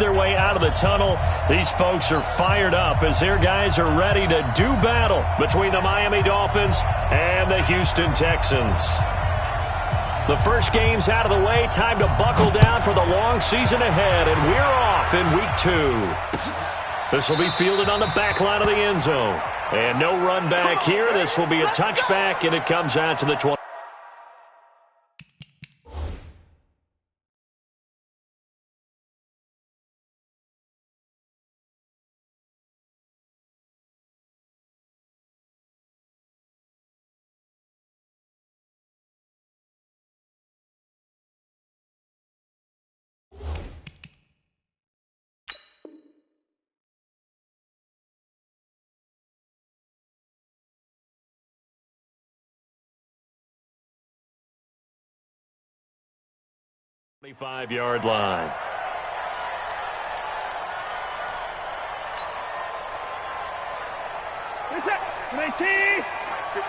their way out of the tunnel. These folks are fired up as their guys are ready to do battle between the Miami Dolphins and the Houston Texans. The first game's out of the way. Time to buckle down for the long season ahead, and we're off in week 2. This will be fielded on the back line of the end zone. And no run back here. This will be a touchback, and it comes out to the 20. Yard line. What's that? 19. 51.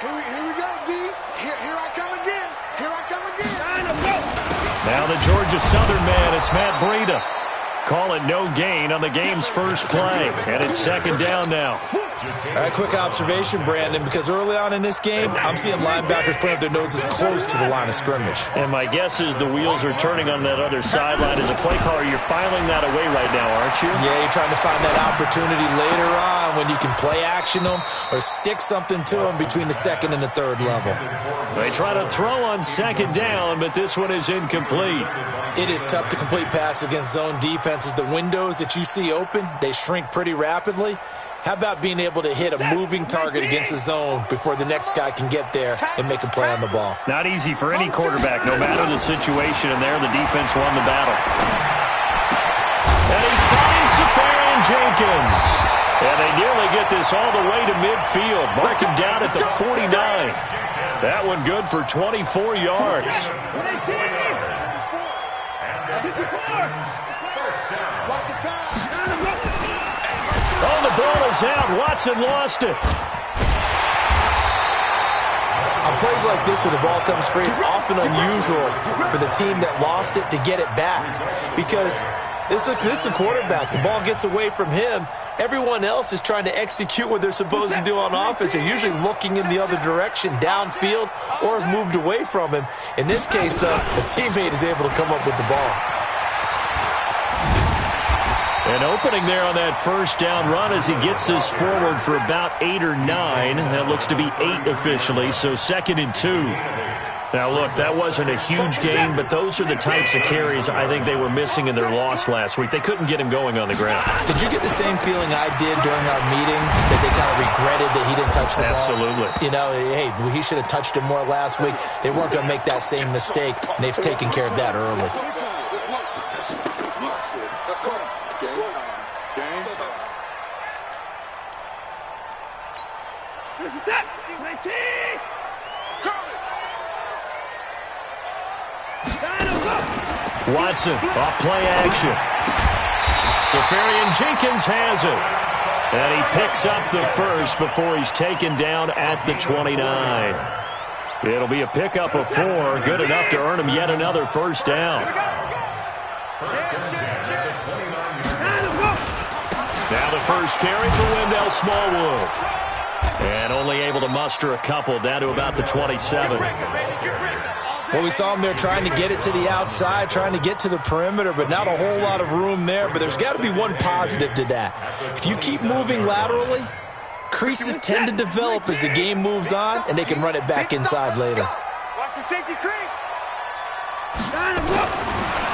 Here we go, D. Here I come again. Here I come again. Now the Georgia Southern man, it's Matt Breida. Call it no gain on the game's first play. And it's second down now. All right, quick observation, Brandon, because early on in this game, I'm seeing linebackers putting up their noses close to the line of scrimmage. And my guess is the wheels are turning on that other sideline. As a play caller, you're filing that away right now, aren't you? Yeah, you're trying to find that opportunity later on when you can play action them or stick something to them between the second and the third level. They try to throw on second down, but this one is incomplete. It is tough to complete passes against zone defenses. The windows that you see open, they shrink pretty rapidly. How about being able to hit a moving target against a zone before the next guy can get there and make a play on the ball? Not easy for any quarterback, no matter the situation, and there the defense won the battle. And he finds Safarian Jenkins. And they nearly get this all the way to midfield. Mark him down at the 49. That one good for 24 yards. Oh, the ball is out. Watson lost it. On plays like this where the ball comes free, it's often unusual for the team that lost it to get it back. Because this is a quarterback. The ball gets away from him. Everyone else is trying to execute what they're supposed to do on offense. They're usually looking in the other direction, downfield, or have moved away from him. In this case, though, a teammate is able to come up with the ball. An opening there on that first down run as he gets this forward for about 8 or 9. That looks to be 8 officially, so 2nd and 2. Now, look, that wasn't a huge gain, but those are the types of carries I think they were missing in their loss last week. They couldn't get him going on the ground. Did you get the same feeling I did during our meetings, that they kind of regretted that he didn't touch the ball? Absolutely. You know, hey, he should have touched it more last week. They weren't going to make that same mistake, and they've taken care of that early. Watson, off play action. Safarian Jenkins has it. And he picks up the first before he's taken down at the 29. It'll be a pickup of 4, good enough to earn him yet another first down. Now the first carry for Wendell Smallwood. And only able to muster a couple down to about the 27. Well, we saw him there trying to get it to the outside, trying to get to the perimeter, but not a whole lot of room there. But there's got to be one positive to that. If you keep moving laterally, creases tend to develop as the game moves on, and they can run it back inside later. Watch the safety creep.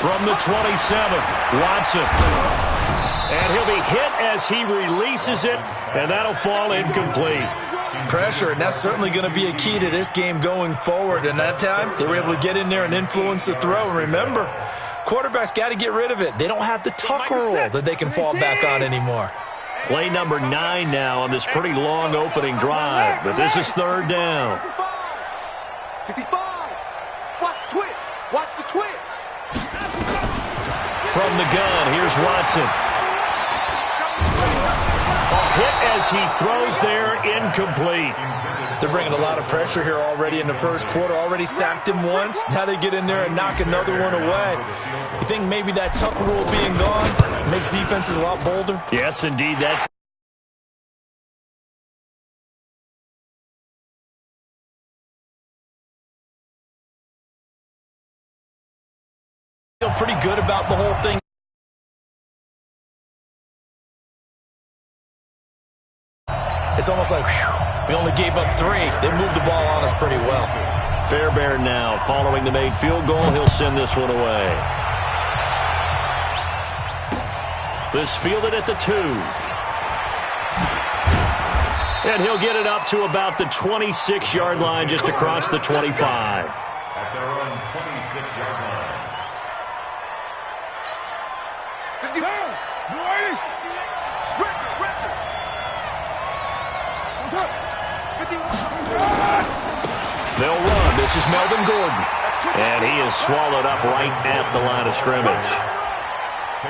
From the 27, Watson. And he'll be hit as he releases it, and that'll fall incomplete. Pressure, and that's certainly going to be a key to this game going forward. And that time, they were able to get in there and influence the throw. And remember, quarterbacks got to get rid of it. They don't have the tuck rule that they can fall back on anymore. Play number 9 now on this pretty long opening drive, but this is 3rd down. 65. Watch the twitch. Watch the twitch. From the gun, here's Watson. A hit as he throws there, incomplete. They're bringing a lot of pressure here already in the first quarter. Already sacked him once. Now they get in there and knock another one away. You think maybe that tuck rule being gone makes defenses a lot bolder? Yes, indeed. That's feel pretty good about the whole thing. It's almost like, whew, we only gave up 3. They moved the ball on us pretty well. Fairbairn now following the made field goal. He'll send this one away. This fielded at the 2. And he'll get it up to about the 26-yard line, just across the 25. At their own 26-yard line. 50 ready? They'll run. This is Melvin Gordon. And he is swallowed up right at the line of scrimmage.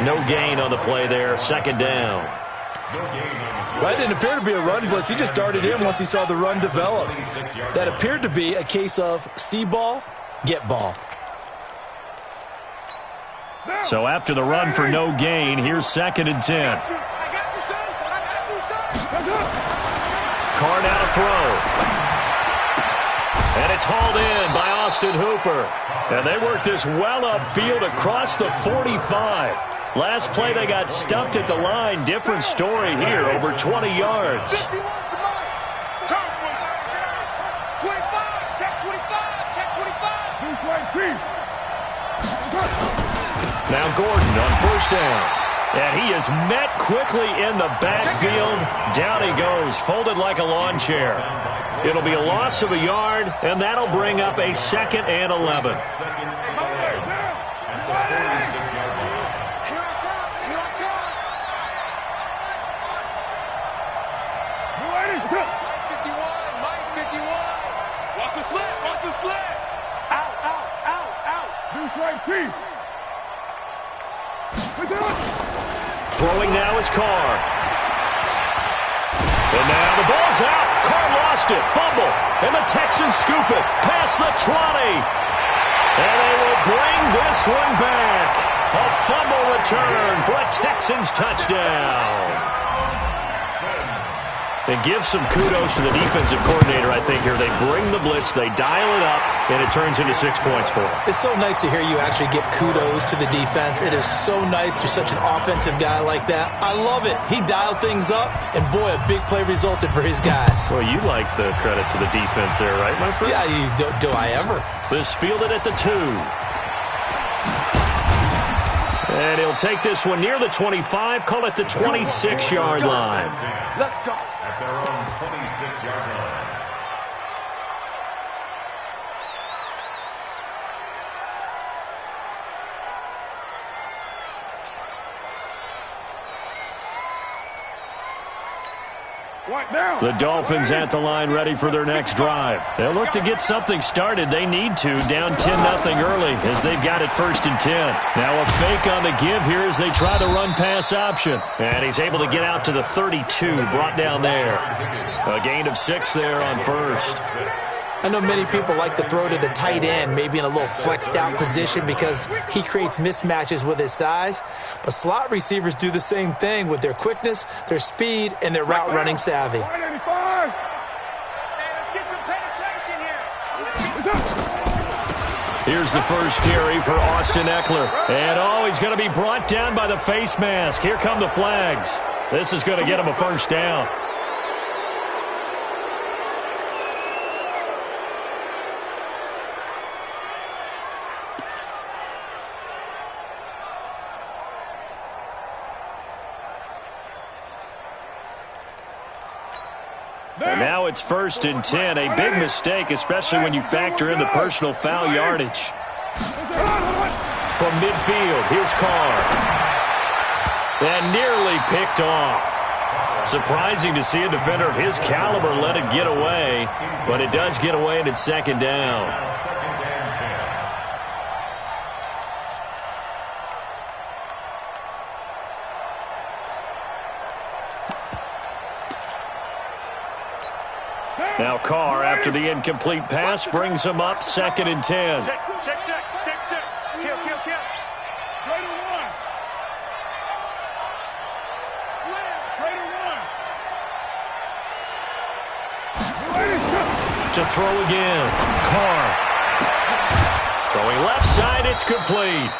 No gain on the play there. Second down. Well, that didn't appear to be a run blitz. He just started in once he saw the run develop. That appeared to be a case of see ball, get ball. So after the run for no gain, here's 2nd and 10. Carr now to throw. And it's hauled in by Austin Hooper. And they work this well upfield across the 45. Last play they got stuffed at the line. Different story here, over 20 yards. 25, check 25, check 25. Now Gordon on first down. And he is met quickly in the backfield. Down he goes, folded like a lawn chair. It'll be a loss of a yard, and that'll bring up a 2nd and 11. Watch the slant, watch the slant. Out. Deuce right, T. Throwing now is Carr. And now the ball's out. Carr lost it. Fumble. And the Texans scoop it past the 20. And they will bring this one back. A fumble return for a Texans touchdown. And give some kudos to the defensive coordinator, I think, here. They bring the blitz, they dial it up, and it turns into 6 points for them. It's so nice to hear you actually give kudos to the defense. It is so nice. You're such an offensive guy like that. I love it. He dialed things up, and boy, a big play resulted for his guys. Well, you like the credit to the defense there, right, my friend? Yeah, do I ever? This fielded at the 2. And he'll take this one near the 25, call it the 26-yard line. Let's go. At their own 26-yard line. The Dolphins at the line ready for their next drive. They'll look to get something started. They need to, down 10-0 early as they've got it 1st and 10. Now a fake on the give here as they try the run-pass option. And he's able to get out to the 32, brought down there. A gain of 6 there on first. I know many people like to throw to the tight end, maybe in a little flexed out position because he creates mismatches with his size. But slot receivers do the same thing with their quickness, their speed, and their route running savvy. Here's the first carry for Austin Eckler. And he's going to be brought down by the face mask. Here come the flags. This is going to get him a first down. And now it's 1st and 10. A big mistake, especially when you factor in the personal foul yardage. From midfield, here's Carr. And nearly picked off. Surprising to see a defender of his caliber let it get away. But it does get away, and it's 2nd down. Now Carr, after the incomplete pass, brings him up 2nd and 10. Check. Kill. Straight to one. Straight to one. To throw again. Carr. Throwing left side, it's complete.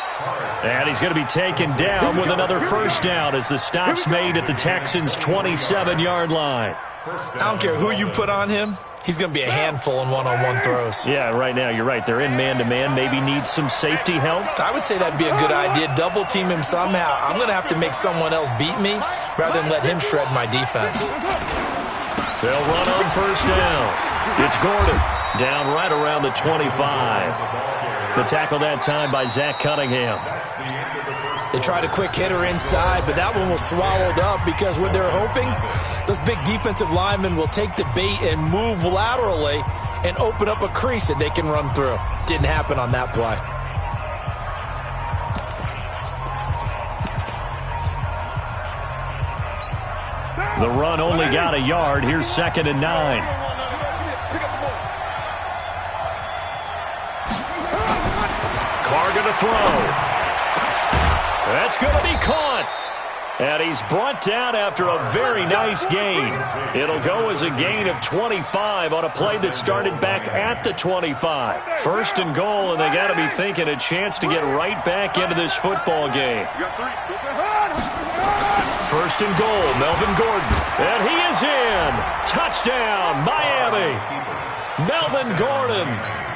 And he's going to be taken down with another first down as the stop's made at the Texans' 27-yard line. I don't care who you put on him. He's going to be a handful in one-on-one throws. Yeah, right now, you're right. They're in man-to-man. Maybe need some safety help. I would say that'd be a good idea. Double team him somehow. I'm going to have to make someone else beat me rather than let him shred my defense. They'll run on first down. It's Gordon down right around the 25. The tackle that time by Zach Cunningham. They tried a quick hitter inside, but that one was swallowed up because what they're hoping, those big defensive linemen will take the bait and move laterally and open up a crease that they can run through. Didn't happen on that play. The run only got a yard. Here's 2nd and 9. Carr going to throw. That's going to be caught. And he's brought down after a very nice gain. It'll go as a gain of 25 on a play that started back at the 25. 1st and goal, and they got to be thinking a chance to get right back into this football game. 1st and goal, Melvin Gordon. And he is in. Touchdown, Miami. Melvin Gordon,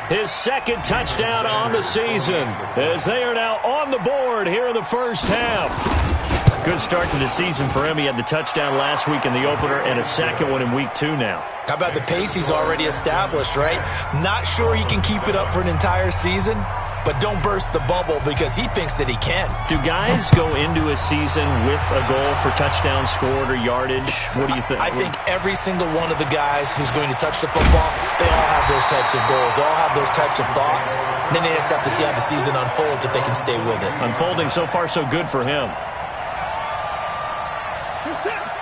his 2nd touchdown on the season, as they are now on the board here in the first half. Good start to the season for him. He had the touchdown last week in the opener and a 2nd one in week 2 now. How about the pace he's already established, right? Not sure he can keep it up for an entire season, but don't burst the bubble because he thinks that he can. Do guys go into a season with a goal for touchdown scored or yardage? What do you think? I think every single one of the guys who's going to touch the football, they all have those types of goals. They all have those types of thoughts. And then they just have to see how the season unfolds if they can stay with it. Unfolding so far so good for him.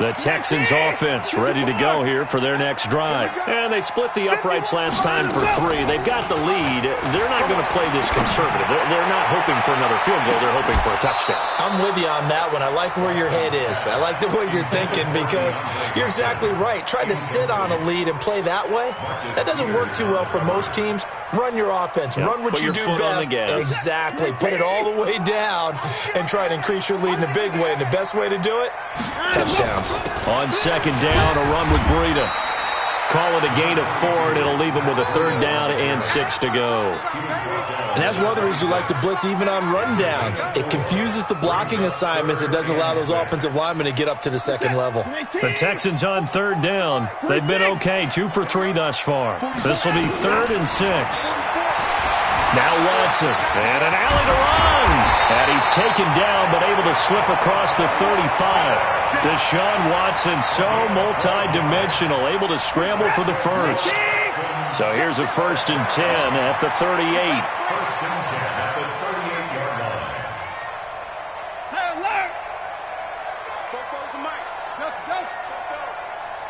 The Texans offense ready to go here for their next drive. And they split the uprights last time for 3. They've got the lead. They're not going to play this conservative. They're not hoping for another field goal. They're hoping for a touchdown. I'm with you on that one. I like where your head is. I like the way you're thinking because you're exactly right. Trying to sit on a lead and play that way, that doesn't work too well for most teams. Run your offense. Yep. Run what you do best. Exactly. Put it all the way down and try to increase your lead in a big way. And the best way to do it, touchdowns. On 2nd down, a run with Breida. Call it a gain of 4, and it'll leave them with a 3rd down and 6 to go. And that's one of the reasons you like to blitz even on rundowns. It confuses the blocking assignments. It doesn't allow those offensive linemen to get up to the 2nd level. The Texans on 3rd down. They've been okay, 2 for 3 thus far. This will be 3rd and 6. Now Watson, and an alley to run. And he's taken down, but able to slip across the 35. Deshaun Watson, so multi-dimensional, able to scramble for the first. So here's a 1st and 10 at the 38. 1st and 10 at the 38-yard line. Hey, alert!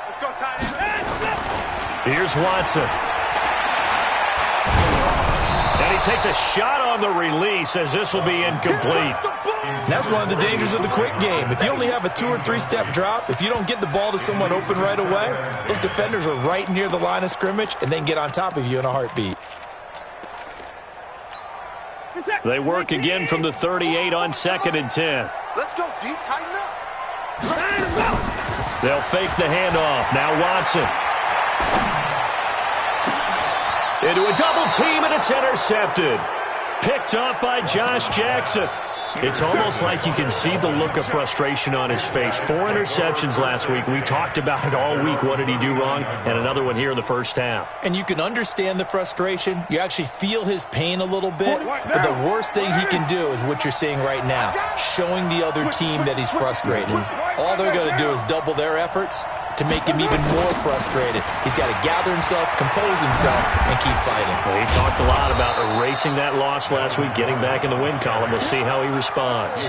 Let's go, tight end. Here's Watson. And he takes a shot on the release as this will be incomplete. And that's one of the dangers of the quick game. If you only have a 2- or 3-step drop, if you don't get the ball to someone open right away, those defenders are right near the line of scrimmage and they can get on top of you in a heartbeat. They work again from the 38 on 2nd and 10. Let's go, D. Tighten up. They'll fake the handoff. Now Watson. Into a double team, and it's intercepted. Picked up by Josh Jackson. It's almost like you can see the look of frustration on his face. 4 interceptions last week. We talked about it all week. What did he do wrong? And another one here in the first half. And you can understand the frustration. You actually feel his pain a little bit. But the worst thing he can do is what you're seeing right now, showing the other team that he's frustrated. All they're going to do is double their efforts to make him even more frustrated. He's got to gather himself, compose himself, and keep fighting. Well, he talked a lot about erasing that loss last week, getting back in the win column. We'll see how he responds.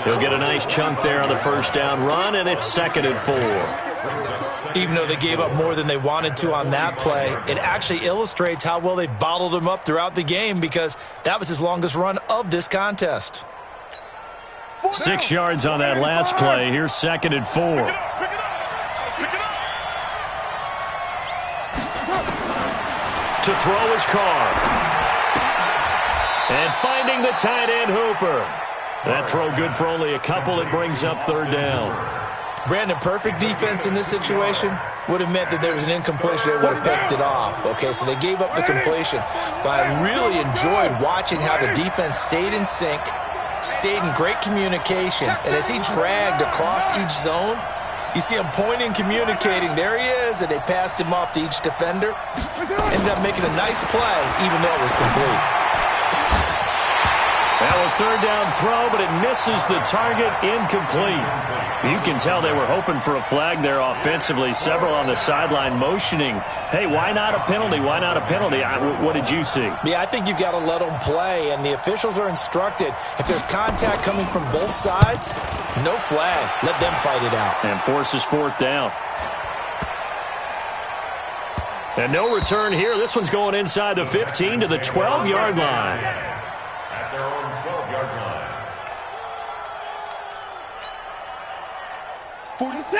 He'll get a nice chunk there on the first down run, and it's 2nd and 4. Even though they gave up more than they wanted to on that play, it actually illustrates how well they bottled them up throughout the game because that was his longest run of this contest. 6 yards on that last play. Here's 2nd and 4. To throw his car. And finding the tight end Hooper. That throw good for only a couple. It brings up 3rd down. Brandon, perfect defense in this situation would have meant that there was an incompletion. They would have picked it off. Okay, so they gave up the completion. But I really enjoyed watching how the defense stayed in sync, stayed in great communication. And as he dragged across each zone, you see him pointing, communicating. There he is, and they passed him off to each defender. Ended up making a nice play, even though it was complete. Now a 3rd down throw, but it misses the target, incomplete. You can tell they were hoping for a flag there offensively. Several on the sideline motioning, hey, why not a penalty? Why not a penalty? What did you see? Yeah, I think you've got to let them play, and the officials are instructed. If there's contact coming from both sides, no flag. Let them fight it out. And forces 4th down. And no return here. This one's going inside the 15 to the 12-yard line. At their own 12-yard line.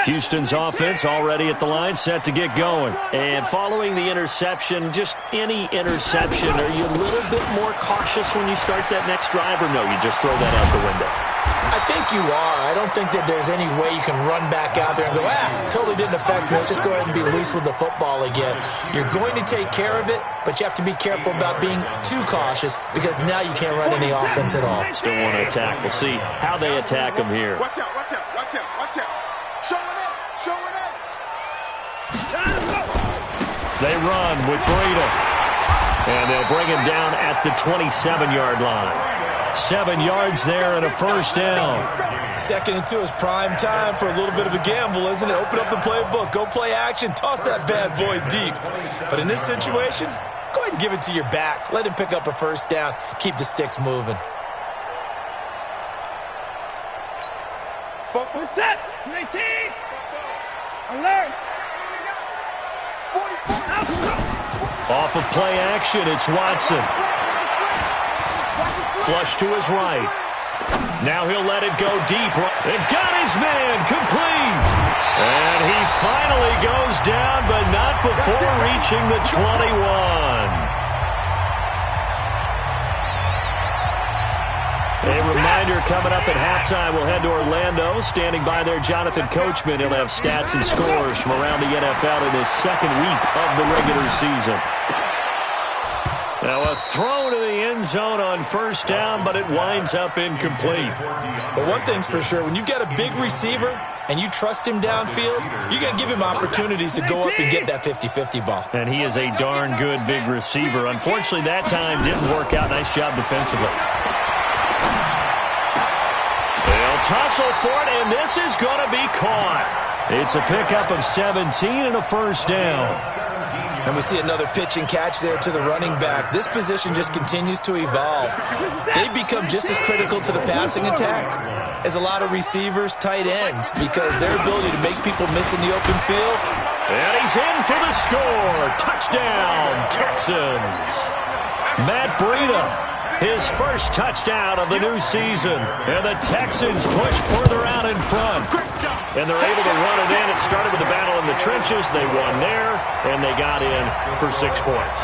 Houston's offense already at the line, set to get going. And following the interception, just any interception, are you a little bit more cautious when you start that next drive, or no, you just throw that out the window? I think you are. I don't think that there's any way you can run back out there and go, totally didn't affect me. Let's just go ahead and be loose with the football again. You're going to take care of it, but you have to be careful about being too cautious because now you can't run any offense at all. Still want to attack. We'll see how they attack them here. Watch out, watch out, watch out, watch out. Show it up, show it up. They run with Breida. And they'll bring him down at the 27-yard line. 7 yards there and a 1st down. 2nd and 2 is prime time for a little bit of a gamble, isn't it? Open up the playbook, go play action, toss that bad boy deep. But in this situation, go ahead and give it to your back. Let him pick up a 1st down. Keep the sticks moving. Focus set. 19. Alert. 44. Off of play action, it's Watson. Flush to his right. Now he'll let it go deep. It got his man complete. And he finally goes down, but not before reaching the 21. A reminder coming up at halftime, we'll head to Orlando. Standing by there, Jonathan Coachman. He'll have stats and scores from around the NFL in his 2nd week of the regular season. Now a throw to the end zone on 1st down, but it winds up incomplete. But one thing's for sure, when you've got a big receiver and you trust him downfield, you're going to give him opportunities to go up and get that 50-50 ball. And he is a darn good big receiver. Unfortunately, that time didn't work out. Nice job defensively. They'll tussle for it, and this is going to be caught. It's a pickup of 17 and a 1st down. And we see another pitch and catch there to the running back. This position just continues to evolve. They become just as critical to the passing attack as a lot of receivers, tight ends, because their ability to make people miss in the open field. And he's in for the score. Touchdown, Texans. Matt Breida, his 1st touchdown of the new season. And the Texans push further out in front. And they're able to run it in. It started with a battle in the trenches. They won there, and they got in for 6 points.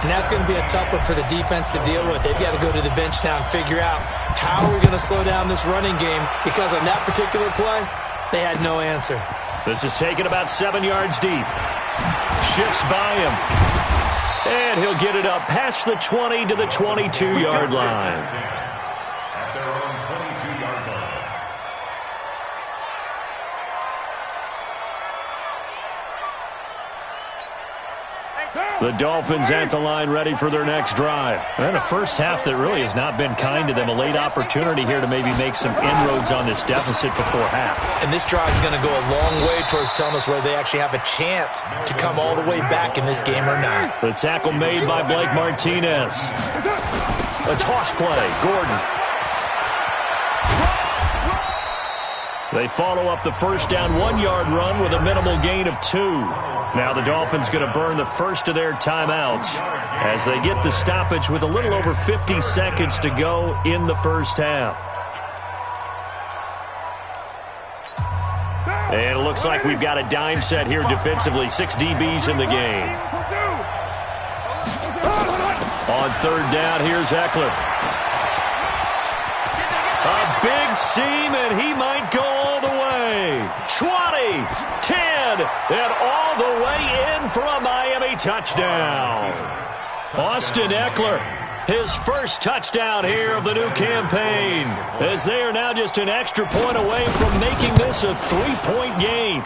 And that's going to be a tough one for the defense to deal with. They've got to go to the bench now and figure out how we're going to slow down this running game, because on that particular play, they had no answer. This is taken about 7 yards deep. Shifts by him. And he'll get it up past the 20 to the 22-yard line. At their own 22-yard line. The Dolphins at the line, ready for their next drive. And a first half that really has not been kind to them. A late opportunity here to maybe make some inroads on this deficit before half. And this drive is going to go a long way towards telling us whether they actually have a chance to come all the way back in this game or not. The tackle made by Blake Martinez. A toss play, Gordon. They follow up the first down 1-yard run with a minimal gain of 2. Now the Dolphins going to burn the first of their timeouts as they get the stoppage with a little over 50 seconds to go in the first half. And it looks like we've got a dime set here defensively. 6 DBs in the game. On third down, here's Eckler. A big seam, and he might go all the way. 20, 10, and all the way in for a Miami touchdown. Austin Eckler, his first touchdown here of the new campaign, as they are now just an extra point away from making this a 3-point game.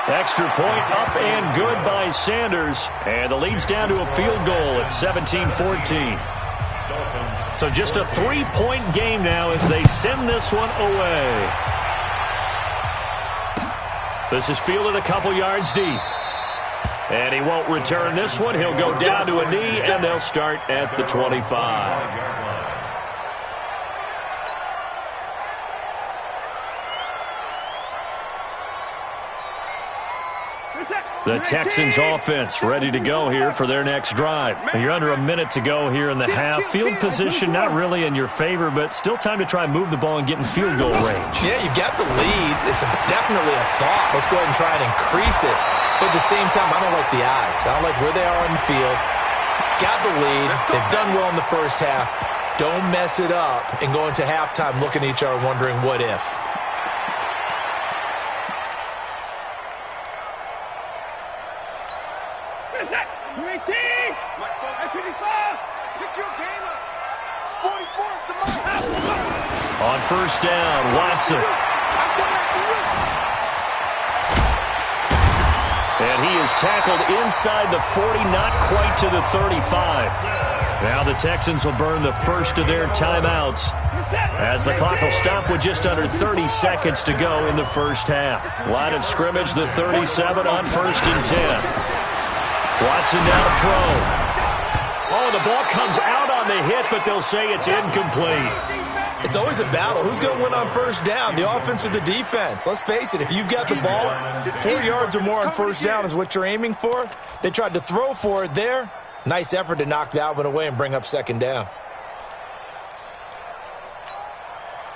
Extra point up and good by Sanders, and the lead's down to a field goal at 17-14. So just a 3-point game now as they send this one away. This is fielded a couple yards deep. And he won't return this one. He'll go down to a knee, and they'll start at the 25. The Texans offense ready to go here for their next drive. You're under a minute to go here in the half. Field position not really in your favor, but still time to try and move the ball and get in field goal range. Yeah, you've got the lead. It's definitely a thought. Let's go ahead and try and increase it. But at the same time, I don't like the odds. I don't like where they are on the field. Got the lead. They've done well in the first half. Don't mess it up and go into halftime looking at each other wondering what if. On first down, Watson. And he is tackled inside the 40, not quite to the 35. Now the Texans will burn the first of their timeouts as the clock will stop with just under 30 seconds to go in the first half. Line of scrimmage, the 37 on first and 10. Watson now to throw. Oh, the ball comes out on the hit, but they'll say it's incomplete. It's always a battle. Who's going to win on first down, the offense or the defense? Let's face it, if you've got the ball, 4 yards or more on first down is what you're aiming for. They tried to throw for it there. Nice effort to knock that one away and bring up second down.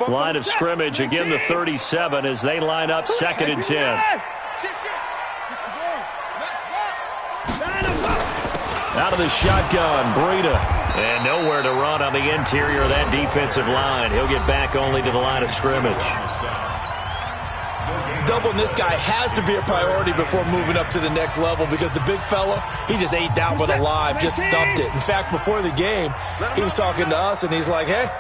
Line of scrimmage, again the 37 as they line up second and 10. Out of the shotgun, Breida. And nowhere to run on the interior of that defensive line. He'll get back only to the line of scrimmage. Doubling this guy has to be a priority before moving up to the next level because the big fella, he just ate that one alive, just stuffed it. In fact, before the game, he was talking to us, and he's like, hey,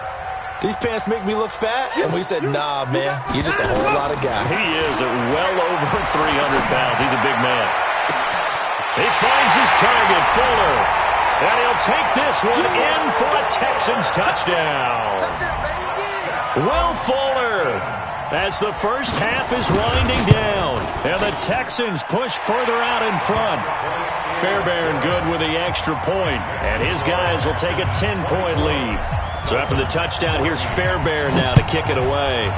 these pants make me look fat? And we said, nah, man, you're just a whole lot of guy. He is at well over 300 pounds. He's a big man. He finds his target, Fuller. And he'll take this one in for a Texans touchdown. Will Fuller, as the first half is winding down, and the Texans push further out in front. Fairbairn good with the extra point, and his guys will take a 10-point lead. So after the touchdown, here's Fairbairn now to kick it away.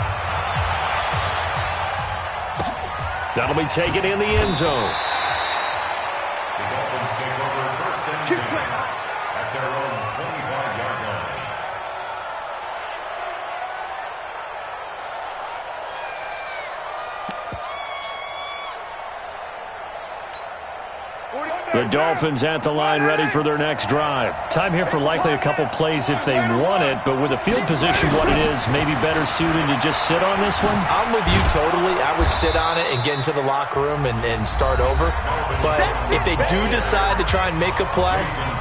That'll be taken in the end zone. The Dolphins at the line ready for their next drive. Time here for likely a couple plays if they want it, but with the field position what it is, maybe better suited to just sit on this one? I'm with you totally. I would sit on it and get into the locker room and start over. But if they do decide to try and make a play,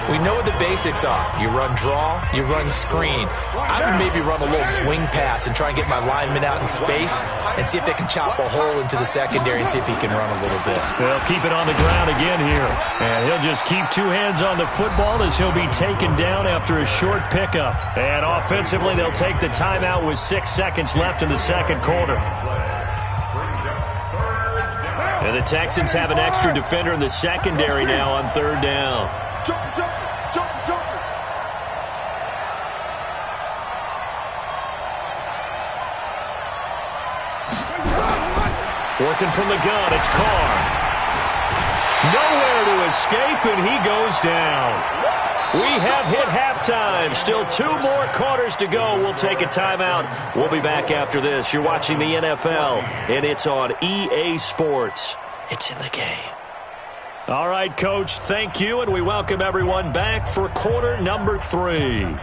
we know what the basics are. You run draw, you run screen. I would maybe run a little swing pass and try and get my lineman out in space and see if they can chop a hole into the secondary and see if he can run a little bit. They'll keep it on the ground again here. And he'll just keep two hands on the football as he'll be taken down after a short pickup. And offensively, they'll take the timeout with 6 seconds left in the second quarter. And the Texans have an extra defender in the secondary now on third down. Working from the gun, it's Carr. Nowhere to escape, and he goes down. We have hit halftime. Still 2 more quarters to go. We'll take a timeout. We'll be back after this. You're watching the NFL, and it's on EA Sports. It's in the game. All right, Coach, thank you, and we welcome everyone back for quarter number 3.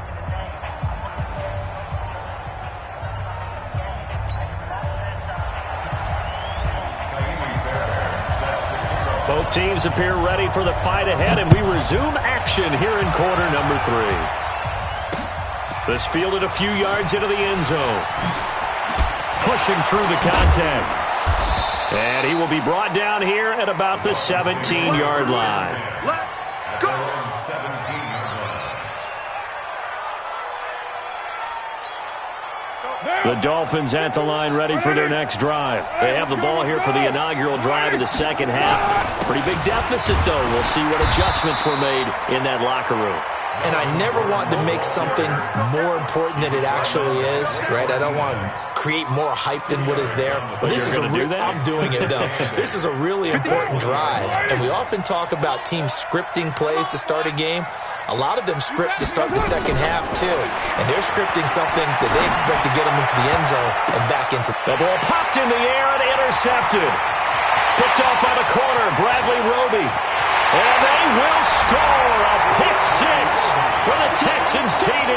Both teams appear ready for the fight ahead, and we resume action here in quarter number 3. This fielded a few yards into the end zone. Pushing through the contact. And he will be brought down here at about the 17-yard line. Let's go. 17-yard line. The Dolphins at the line ready for their next drive. They have the ball here for the inaugural drive in the second half. Pretty big deficit, though. We'll see what adjustments were made in that locker room. And I never want to make something more important than it actually is, right? I don't want to create more hype than what is there. But this is I'm doing it, though. This is a really important drive. And we often talk about teams scripting plays to start a game. A lot of them script to start the second half, too. And they're scripting something that they expect to get them into the end zone and back into. The ball popped in the air and intercepted. Picked off by the corner, Bradley Roby. And they will score a pick 6 for the Texans TD.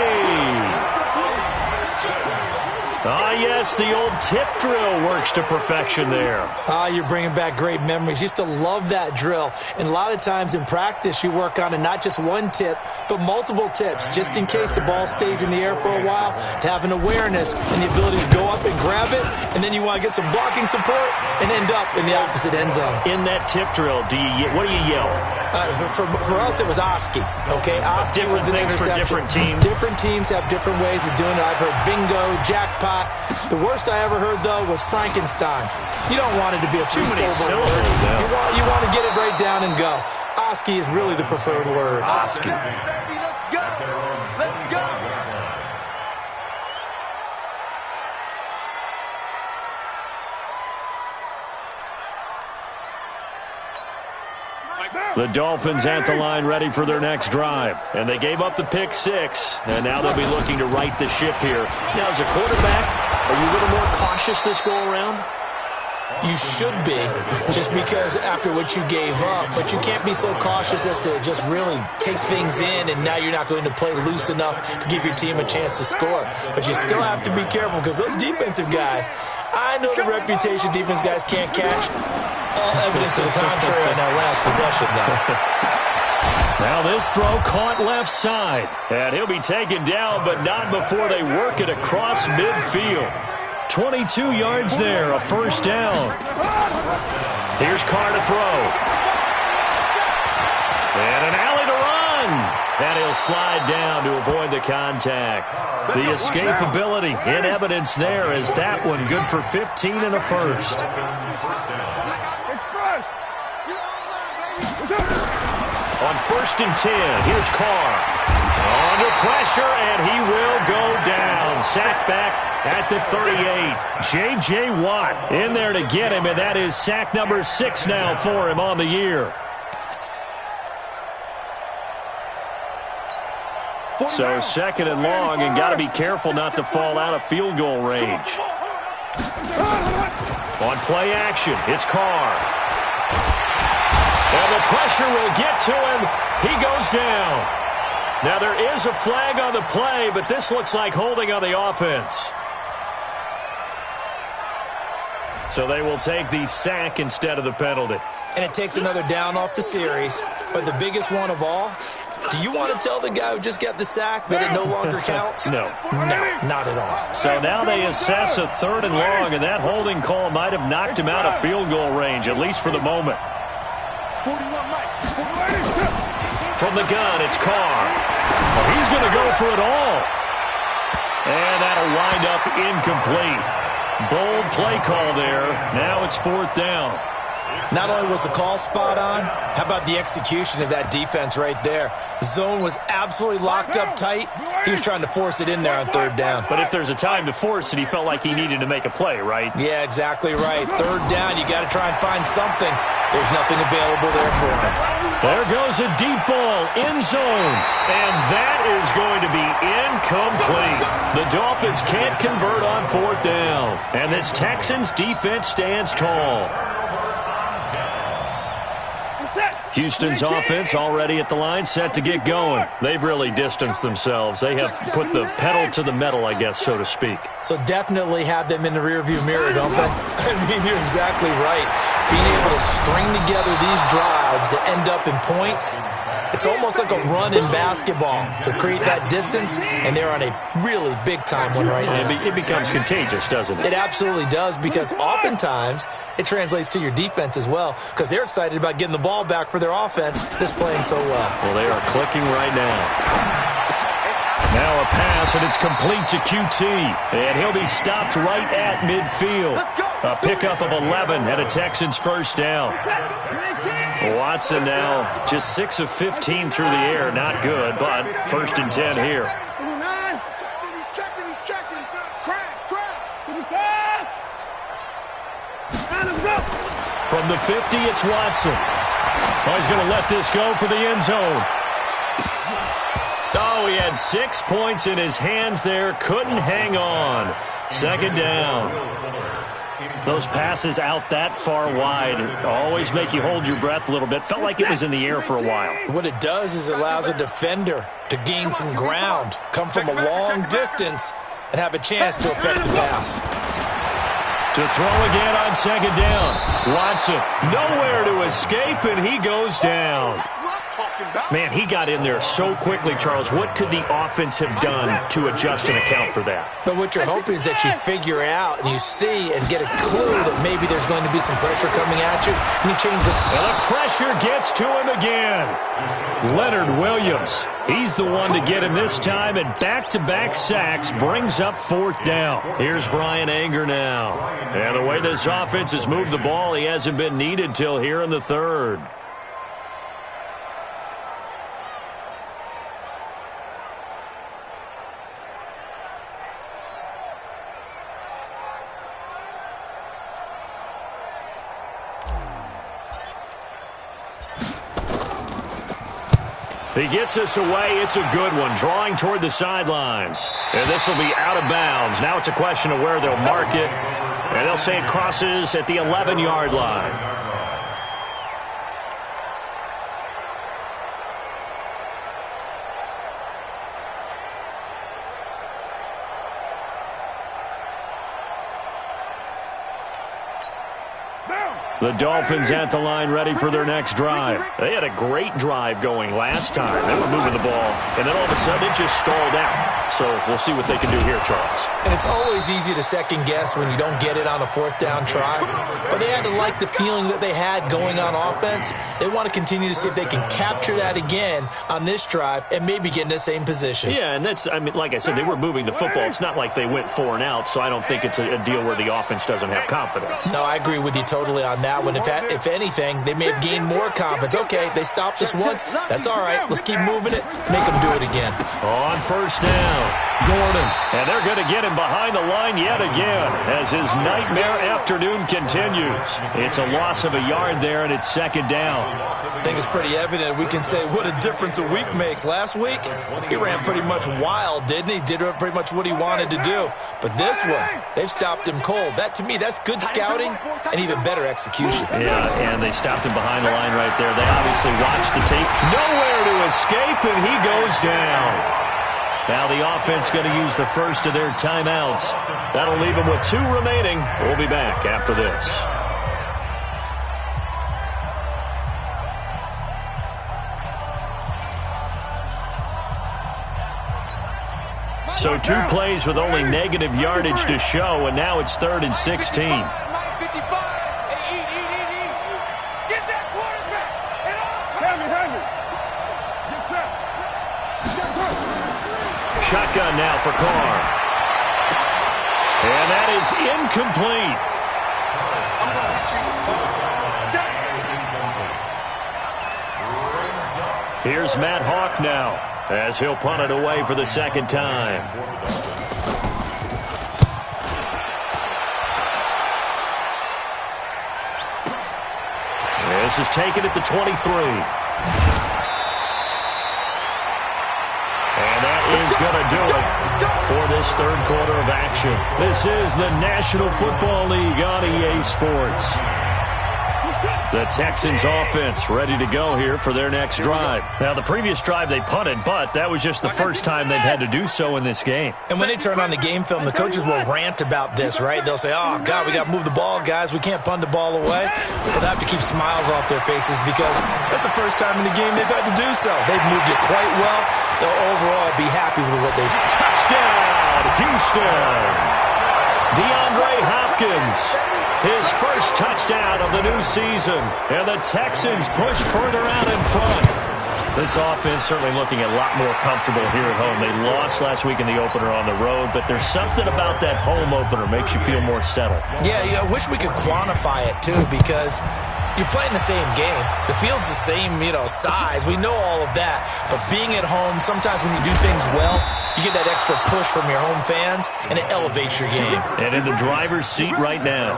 Ah, yes, the old tip drill works to perfection there. You're bringing back great memories. Used to love that drill. And a lot of times in practice, you work on it, not just one tip, but multiple tips, just in case the ball stays in the air for a while, to have an awareness and the ability to go up and grab it, and then you want to get some blocking support and end up in the opposite end zone. In that tip drill, what do you yell? For us, it was Oski. Okay, Oski was an interception. For different teams. Different teams have different ways of doing it. I've heard bingo, jackpot. The worst I ever heard, though, was Frankenstein. You don't want it to be a three-syllable word. You want to get it right down and go. Oski is really the preferred word. Oski. Let's go. Let's go. The Dolphins at the line ready for their next drive. And they gave up the pick 6, and now they'll be looking to right the ship here. Now, as a quarterback, are you a little more cautious this go-around? You should be, just because after what you gave up. But you can't be so cautious as to just really take things in, and now you're not going to play loose enough to give your team a chance to score. But you still have to be careful, because those defensive guys, I know the reputation defense guys can't catch. All evidence to the contrary on that last possession, though. Now this throw caught left side. And he'll be taken down, but not before they work it across midfield. 22 yards there, a first down. Here's Carr to throw. And an alley to run. And he'll slide down to avoid the contact. The escapability in evidence there as that one good for 15 and a first. On 1st and 10, here's Carr. Under pressure, and he will go down. Sack back at the 38. J.J. Watt in there to get him, and that is sack number 6 now for him on the year. So 2nd and long, and got to be careful not to fall out of field goal range. On play action, it's Carr. And the pressure will get to him. He goes down. Now, there is a flag on the play, but this looks like holding on the offense. So they will take the sack instead of the penalty. And it takes another down off the series. But the biggest one of all, do you want to tell the guy who just got the sack that it no longer counts? No. No, not at all. So now they assess a 3rd and long, and that holding call might have knocked him out of field goal range, at least for the moment. 41 Mike. From the gun, it's Carr. He's going to go for it all. And that'll wind up incomplete. Bold play call there. Now it's 4th down. Not only was the call spot on, how about the execution of that defense right there? The zone was absolutely locked up tight. He was trying to force it in there on third down. But if there's a time to force it, he felt like he needed to make a play, right? Yeah, exactly right. Third down, you got to try and find something. There's nothing available there for him. There goes a deep ball, end zone. And that is going to be incomplete. The Dolphins can't convert on fourth down. And this Texans defense stands tall. Houston's offense already at the line, set to get going. They've really distanced themselves. They have put the pedal to the metal, I guess, so to speak. So definitely have them in the rearview mirror, don't they? I mean, you're exactly right. Being able to string together these drives that end up in points, it's almost like a run in basketball to create that distance, and they're on a really big-time one right now. It becomes contagious, doesn't it? It absolutely does, because oftentimes it translates to your defense as well, because they're excited about getting the ball back for their offense that's playing so well. Well, they are clicking right now. Now a pass, and it's complete to QT. And he'll be stopped right at midfield. A pickup of 11 and a Texans first down. Watson now just 6 of 15 through the air. Not good, but first and 10 here. He's checking. Crash. From the 50, it's Watson. Oh, he's going to let this go for the end zone. Oh, he had 6 points in his hands there. Couldn't hang on. Second down. Those passes out that far wide always make you hold your breath a little bit. Felt like it was in the air for a while. What it does is it allows a defender to gain some ground, come from a long distance, and have a chance to affect the pass. To throw again on second down. Watson, nowhere to escape, and he goes down. Man, he got in there so quickly, Charles. What could the offense have done to adjust and account for that? But what you're hoping is that you figure out and you see and get a clue that maybe there's going to be some pressure coming at you, and you change the... And the pressure gets to him again. Leonard Williams, he's the one to get him this time, and back-to-back sacks brings up fourth down. Here's Brian Anger now. And the way this offense has moved the ball, he hasn't been needed till here in the third. He gets us away. It's a good one. Drawing toward the sidelines. And this will be out of bounds. Now it's a question of where they'll mark it. And they'll say it crosses at the 11-yard line. The Dolphins at the line ready for their next drive. They had a great drive going last time. They were moving the ball, and then all of a sudden it just stalled out. So we'll see what they can do here, Charles. And it's always easy to second guess when you don't get it on a fourth down try. But they had to like the feeling that they had going on offense. They want to continue to see if they can capture that again on this drive and maybe get in the same position. Yeah, and that's, I mean, like I said, they were moving the football. It's not like they went 4 and out, so I don't think it's a deal where the offense doesn't have confidence. No, I agree with you totally on that one. If anything, they may have gained more confidence. Okay, they stopped us once. That's all right. Let's keep moving it. Make them do it again. On first down, Gordon. And they're going to get him behind the line yet again as his nightmare afternoon continues. It's a loss of a yard there, and it's second down. I think it's pretty evident. We can say what a difference a week makes. Last week, he ran pretty much wild, didn't he? Did pretty much what he wanted to do. But this one, they've stopped him cold. That, to me, that's good scouting and even better execution. Yeah, and they stopped him behind the line right there. They obviously watched the tape. Nowhere to escape, and he goes down. Now the offense going to use the first of their timeouts. That'll leave them with 2 remaining. We'll be back after this. So 2 plays with only negative yardage to show, and now it's 3rd and 16. Shotgun now for Carr. And that is incomplete. Here's Matt Hawk now, as he'll punt it away for the second time. This is taken at the 23. And that is going to do it for this third quarter of action. This is the National Football League on EA Sports. The Texans offense ready to go here for their next drive. Now, the previous drive they punted, but that was just the first time they've had to do so in this game. And when they turn on the game film, the coaches will rant about this, right? They'll say, oh, God, we got to move the ball, guys. We can't punt the ball away. They'll have to keep smiles off their faces because that's the first time in the game they've had to do so. They've moved it quite well. They'll overall be happy with what they've done. Touchdown, Houston! DeAndre Hopkins, his first touchdown of the new season. And the Texans push further out in front. This offense certainly looking a lot more comfortable here at home. They lost last week in the opener on the road, but there's something about that home opener makes you feel more settled. Yeah, I wish we could quantify it, too, because you're playing the same game. The field's the same, size. We know all of that. But being at home, sometimes when you do things well, you get that extra push from your home fans, and it elevates your game. And in the driver's seat right now.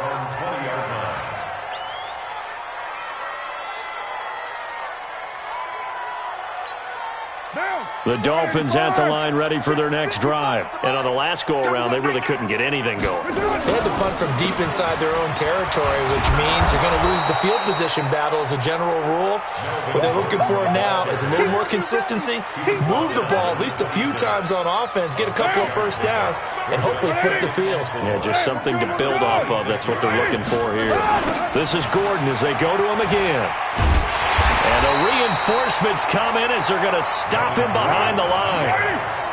The Dolphins at the line ready for their next drive. And on the last go-around, they really couldn't get anything going. They had to punt from deep inside their own territory, which means you're going to lose the field position battle as a general rule. What they're looking for now is a little more consistency, move the ball at least a few times on offense, get a couple of first downs, and hopefully flip the field. Yeah, just something to build off of. That's what they're looking for here. This is Gordon as they go to him again. And the reinforcements come in as they're going to stop him behind the line.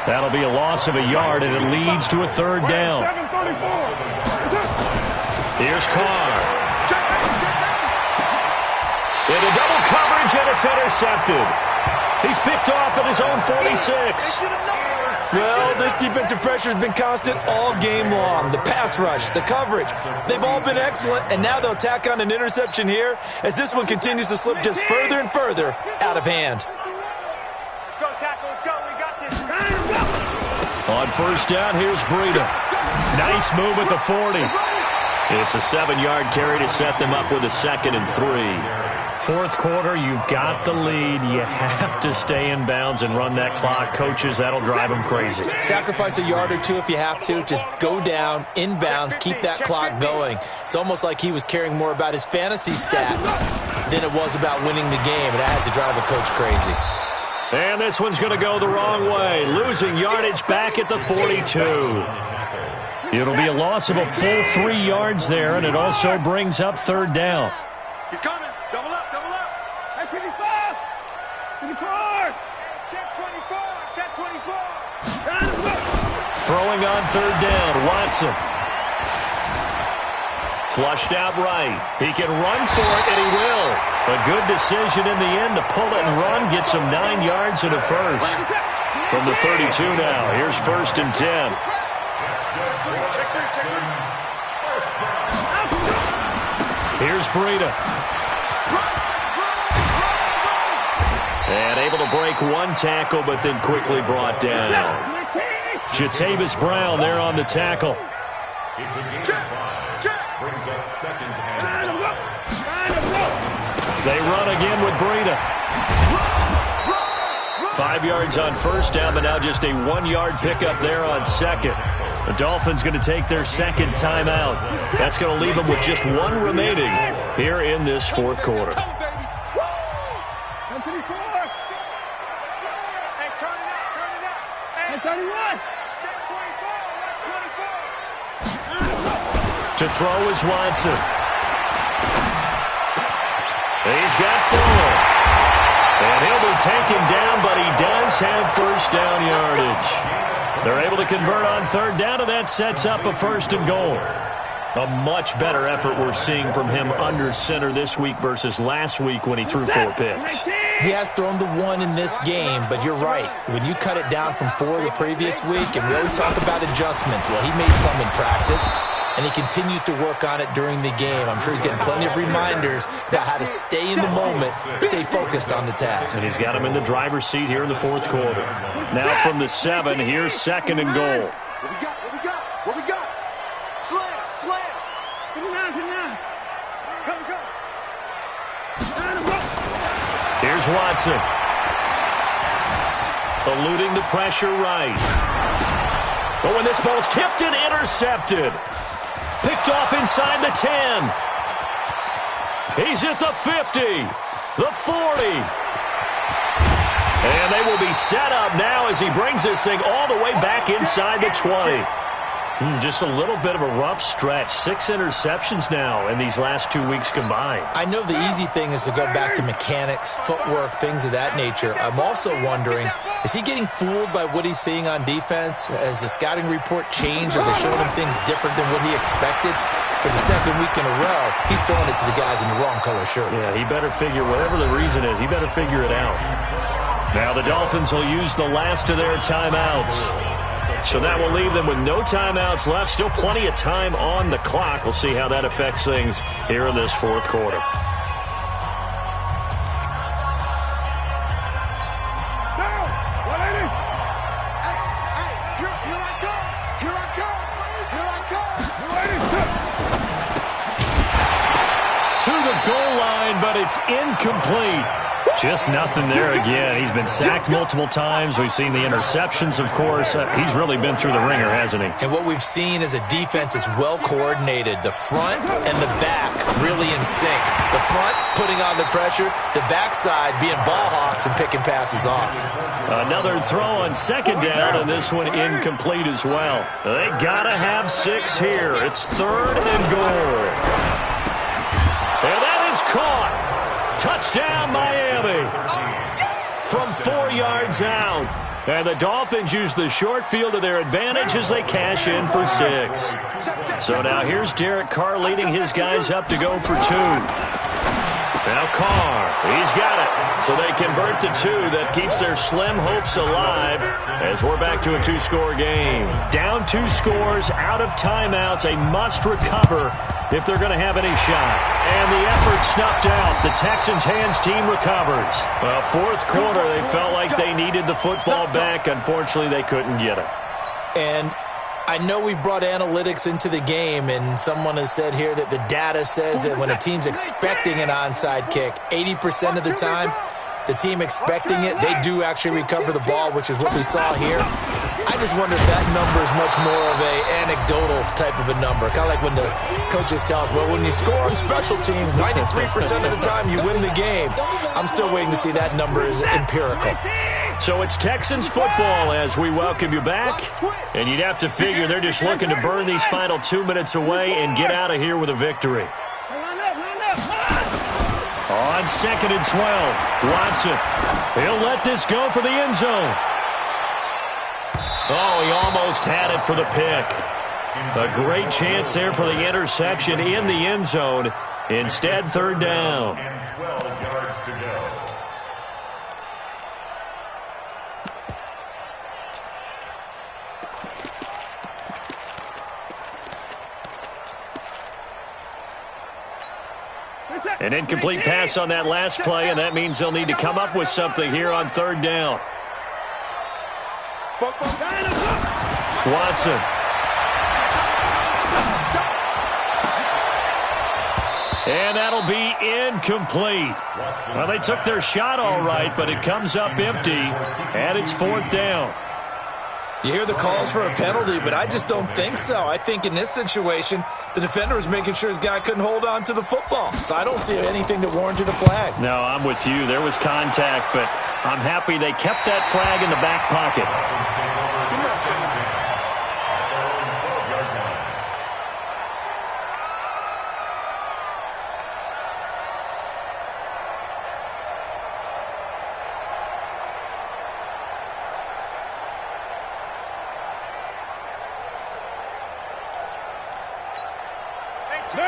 That'll be a loss of a yard, and it leads to a third down. Here's Carr. Into double coverage, and it's intercepted. He's picked off at his own 46. Well, this defensive pressure has been constant all game long. The pass rush, the coverage, they've all been excellent, and now they'll tack on an interception here as this one continues to slip just further and further out of hand. Let's go, tackle. Let's go. We got this. On first down, here's Breida. Nice move at the 40. It's a 7-yard carry to set them up with a 2nd and 3. Fourth quarter, you've got the lead. You have to stay in bounds and run that clock. Coaches, that'll drive them crazy. Sacrifice a yard or two if you have to. Just go down, in bounds, keep that clock going. It's almost like he was caring more about his fantasy stats than it was about winning the game. And that has to drive a coach crazy. And this one's going to go the wrong way. Losing yardage back at the 42. It'll be a loss of a full 3 yards there, and it also brings up third down. He's coming. Double up. Double up. Hey, 25. 24. Check 24. Check 24. Throwing on third down, Watson. Flushed out right. He can run for it, and he will. A good decision in the end to pull it and run, gets him 9 yards and a first. From the 32 now, here's 1st and 10. Here's Breida. And able to break one tackle, but then quickly brought down. Jatavis Brown there on the tackle. It's a gain of 5. Brings up 2nd and 5. They run again with Breida. 5 yards on first down, but now just a 1-yard pickup there on 2nd. The Dolphins going to take their 2nd timeout. That's going to leave them with just 1 remaining here in this 4th quarter. To throw is Watson. He's got 4. And he'll be taken down, but he does have first down yardage. They're able to convert on third down, and that sets up a 1st and goal. A much better effort we're seeing from him under center this week versus last week when he threw 4 picks. He has thrown the 1 in this game, but you're right. When you cut it down from 4 the previous week, and we always talk about adjustments, well, he made some in practice. and he continues to work on it during the game. I'm sure he's getting plenty of reminders about how to stay in the moment, stay focused on the task. And he's got him in the driver's seat here in the fourth quarter. Now from the 7, here's 2nd and goal. What we got? What we got? What we got? Slam, slam. 59. Go. Here's Watson. Eluding the pressure right. But when this ball's tipped and intercepted. Picked off inside the 10. He's at the 50. The 40. And they will be set up now as he brings this thing all the way back inside the 20. Just a little bit of a rough stretch. 6 interceptions now in these last 2 weeks combined. I know the easy thing is to go back to mechanics, footwork, things of that nature. I'm also wondering, is he getting fooled by what he's seeing on defense? Has the scouting report changed? Are they showing him things different than what he expected? For the 2nd week in a row, he's throwing it to the guys in the wrong color shirts. Yeah, he better figure, whatever the reason is, he better figure it out. Now the Dolphins will use the last of their timeouts. So that will leave them with no timeouts left. Still plenty of time on the clock. We'll see how that affects things here in this fourth quarter. To the goal line, but it's incomplete. Just nothing there again. He's been sacked multiple times. We've seen the interceptions, of course. He's really been through the ringer, hasn't he? And what we've seen is a defense that's well coordinated. The front and the back really in sync. The front putting on the pressure, the backside being ball hawks and picking passes off. Another throw on 2nd down, and this one incomplete as well. They gotta have 6 here. It's 3rd and goal. And that is caught. Touchdown, Miami. From 4 yards out. And the Dolphins use the short field to their advantage as they cash in for 6. So now here's Derek Carr leading his guys up to go for 2. Now Carr, he's got it. So they convert the 2. That keeps their slim hopes alive as we're back to a 2-score game. Down 2 scores, out of timeouts, a must recover if they're going to have any shot. And the effort snuffed out. The Texans' hands team recovers. Well, fourth quarter, they felt like they needed the football back. Unfortunately, they couldn't get it. And I know we brought analytics into the game, and someone has said here that the data says that when a team's expecting an onside kick, 80% of the time, the team expecting it, they do actually recover the ball, which is what we saw here. I just wonder if that number is much more of a anecdotal type of a number. Kind of like when the coaches tell us, well, when you score on special teams, 93% of the time you win the game. I'm still waiting to see that number is empirical. So it's Texans football as we welcome you back. And you'd have to figure they're just looking to burn these final 2 minutes away and get out of here with a victory. On 2nd and 12, Watson. He'll let this go for the end zone. Oh, he almost had it for the pick. A great chance there for the interception in the end zone. Instead, 3rd down. 12 yards to go. An incomplete pass on that last play, and that means they'll need to come up with something here on 3rd down. Watson. And that'll be incomplete. Well, they took their shot all right, but it comes up empty, and it's 4th down. You hear the calls for a penalty, but I just don't think so. I think in this situation, the defender was making sure his guy couldn't hold on to the football. So I don't see anything that warranted a flag. No, I'm with you. There was contact, but I'm happy they kept that flag in the back pocket.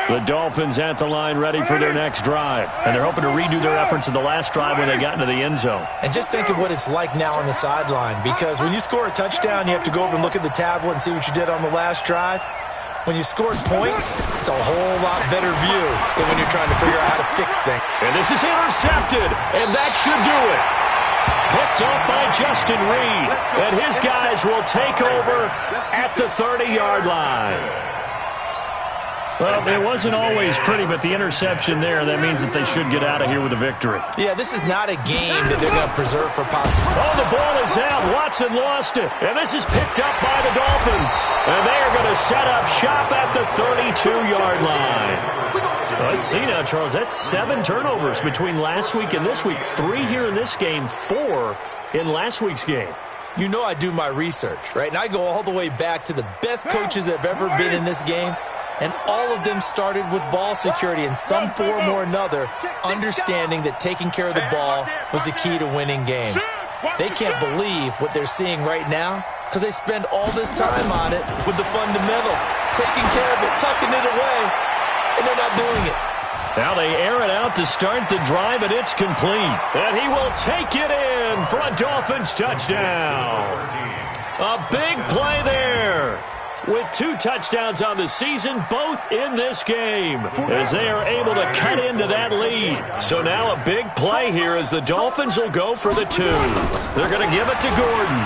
The Dolphins at the line ready for their next drive. And they're hoping to redo their efforts in the last drive when they got into the end zone. And just think of what it's like now on the sideline. Because when you score a touchdown, you have to go over and look at the tablet and see what you did on the last drive. when you scored points, it's a whole lot better view than when you're trying to figure out how to fix things. And this is intercepted, and that should do it. Picked up by Justin Reed, and his guys will take over at the 30-yard line. Well, it wasn't always pretty, but the interception there, that means that they should get out of here with a victory. Yeah, this is not a game that they're going to preserve for possibility. Oh, the ball is out. Watson lost it. And this is picked up by the Dolphins. And they are going to set up shop at the 32-yard line. Let's see now, Charles. That's 7 turnovers between last week and this week. 3 here in this game, 4 in last week's game. You know I do my research, right? And I go all the way back to the best coaches that have ever been in this game. And all of them started with ball security in some form or another, understanding that taking care of the ball was the key to winning games. They can't believe what they're seeing right now because they spend all this time on it with the fundamentals, taking care of it, tucking it away, and they're not doing it. Now they air it out to start the drive, and it's complete. And he will take it in for a Dolphins touchdown. A big play there. With 2 touchdowns on the season, both in this game, as they are able to cut into that lead. So now a big play here as the Dolphins will go for the 2. They're going to give it to Gordon.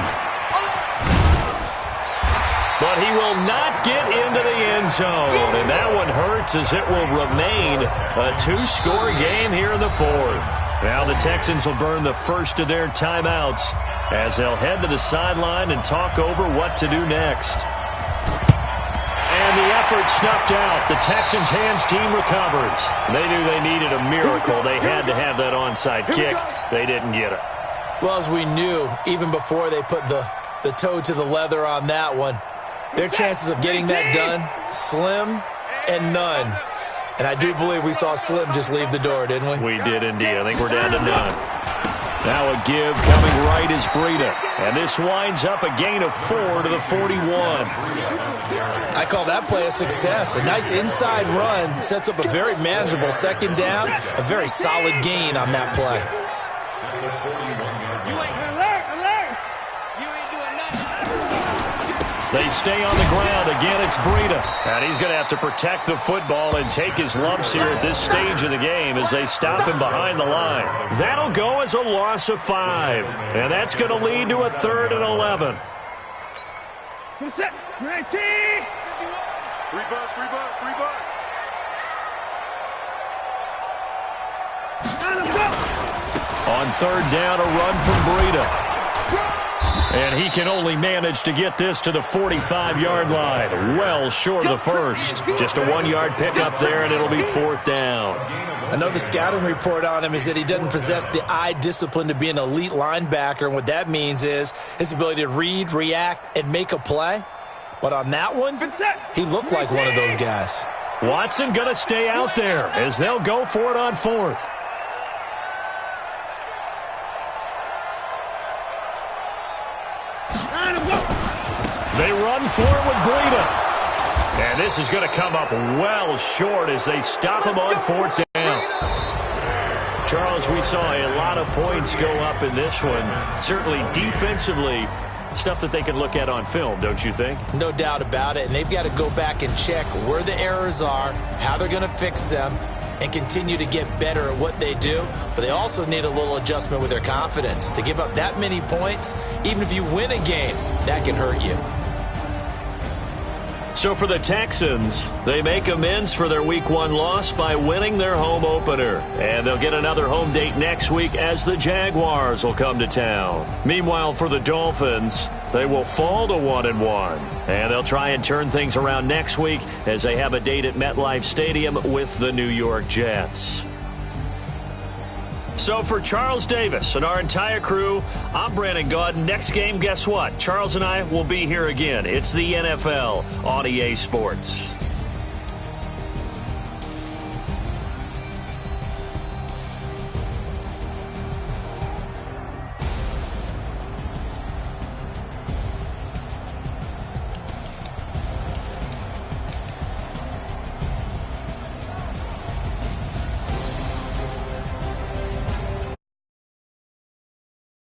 But he will not get into the end zone, and that one hurts as it will remain a 2-score game here in the 4th. Now the Texans will burn the first of their timeouts as they'll head to the sideline and talk over what to do next. And the effort snuffed out. The Texans' hands team recovers. They knew they needed a miracle. They had to have that onside kick. They didn't get it. Well, as we knew, even before they put the toe to the leather on that one, their chances of getting that done, slim and none. And I do believe we saw Slim just leave the door, didn't we? We did indeed. I think we're down to none. Now a give coming right is Breida. And this winds up a gain of 4 to the 41. I call that play a success. A nice inside run sets up a very manageable second down. A very solid gain on that play. They stay on the ground. Again, it's Breida. And he's going to have to protect the football and take his lumps here at this stage of the game as they stop him behind the line. That'll go as a loss of 5. And that's going to lead to a 3rd and 11. 19! 3 bucks, 3 bucks, 3 bucks. On 3rd down, a run from Breida. And he can only manage to get this to the 45-yard line. Well short of the first. Just a 1-yard pickup there, and it'll be 4th down. I know the scouting report on him is that he doesn't possess the eye discipline to be an elite linebacker. And what that means is his ability to read, react, and make a play. But on that one, he looked like one of those guys. Watson going to stay out there as they'll go for it on 4th. They run for it with Breida. And this is going to come up well short as they stop him on 4th down. Charles, we saw a lot of points go up in this one. Certainly defensively, stuff that they can look at on film, don't you think? No doubt about it. And they've got to go back and check where the errors are, how they're going to fix them, and continue to get better at what they do. But they also need a little adjustment with their confidence. To give up that many points, even if you win a game, that can hurt you. So for the Texans, they make amends for their Week 1 loss by winning their home opener. And they'll get another home date next week as the Jaguars will come to town. Meanwhile, for the Dolphins, they will fall to 1-1. And they'll try and turn things around next week as they have a date at MetLife Stadium with the New York Jets. So for Charles Davis and our entire crew, I'm Brandon Gaudin. Next game, guess what? Charles and I will be here again. It's the NFL on EA Sports.